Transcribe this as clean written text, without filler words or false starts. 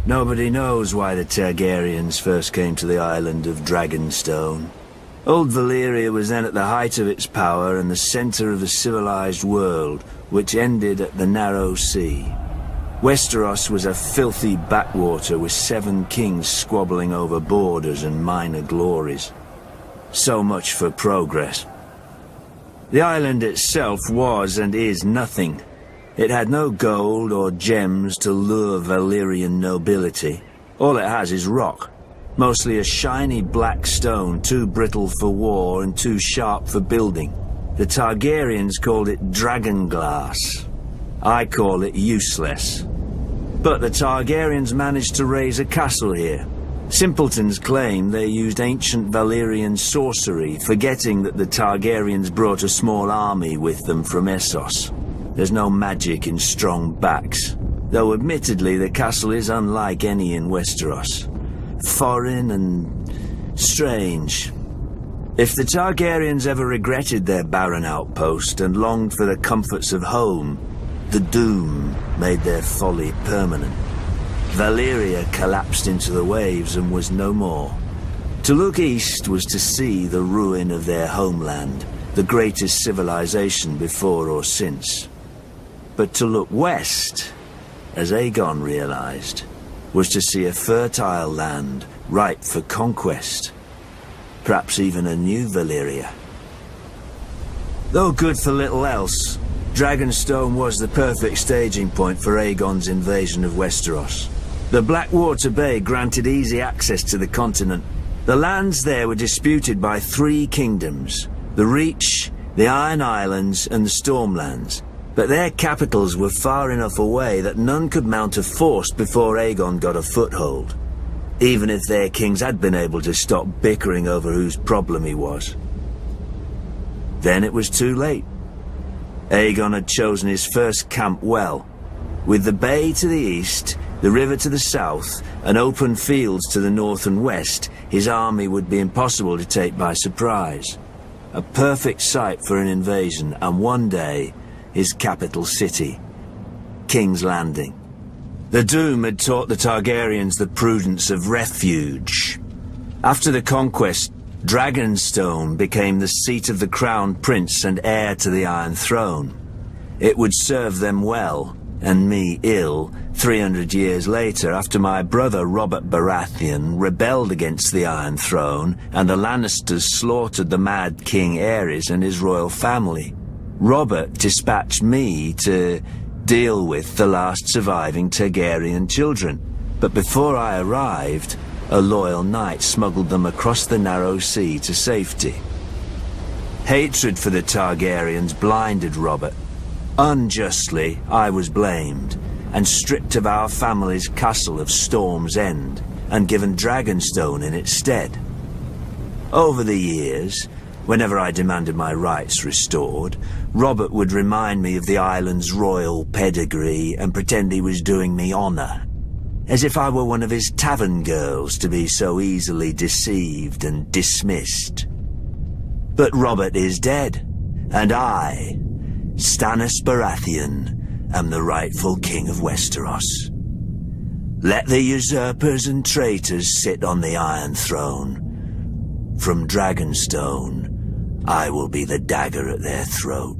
Nobody knows why the Targaryens first came to the island of Dragonstone. Old Valyria was then at the height of its power and the center of the civilized world, which ended at the Narrow Sea. Westeros was a filthy backwater with 7 kings squabbling over borders and minor glories. So much for progress. The island itself was and is nothing. It had no gold or gems to lure Valyrian nobility. All it has is rock. Mostly a shiny black stone, too brittle for war and too sharp for building. The Targaryens called it dragon glass. I call it useless. But the Targaryens managed to raise a castle here. Simpletons claim they used ancient Valyrian sorcery, forgetting that the Targaryens brought a small army with them from Essos. There's no magic in strong backs, though admittedly the castle is unlike any in Westeros. Foreign and strange. If the Targaryens ever regretted their barren outpost and longed for the comforts of home, the doom made their folly permanent. Valyria collapsed into the waves and was no more. To look east was to see the ruin of their homeland, the greatest civilization before or since. But to look west, as Aegon realized, was to see a fertile land ripe for conquest. Perhaps even a new Valyria. Though good for little else, Dragonstone was the perfect staging point for Aegon's invasion of Westeros. The Blackwater Bay granted easy access to the continent. The lands there were disputed by 3 kingdoms, the Reach, the Iron Islands and the Stormlands. But their capitals were far enough away that none could mount a force before Aegon got a foothold, even if their kings had been able to stop bickering over whose problem he was. Then it was too late. Aegon had chosen his first camp well, with the bay to the east, the river to the south, and open fields to the north and west. His army would be impossible to take by surprise. A perfect site for an invasion, and one day, his capital city, King's Landing. The Doom had taught the Targaryens the prudence of refuge. After the conquest, Dragonstone became the seat of the crowned prince and heir to the Iron Throne. It would serve them well, and me ill, 300 years later, after my brother Robert Baratheon rebelled against the Iron Throne and the Lannisters slaughtered the Mad King Aerys and his royal family. Robert dispatched me to deal with the last surviving Targaryen children, but before I arrived, a loyal knight smuggled them across the Narrow Sea to safety. Hatred for the Targaryens blinded Robert. Unjustly, I was blamed, and stripped of our family's castle of Storm's End, and given Dragonstone in its stead. Over the years, whenever I demanded my rights restored, Robert would remind me of the island's royal pedigree and pretend he was doing me honor, as if I were one of his tavern girls to be so easily deceived and dismissed. But Robert is dead, and I, Stannis Baratheon, am the rightful king of Westeros. Let the usurpers and traitors sit on the Iron Throne. From Dragonstone, I will be the dagger at their throat.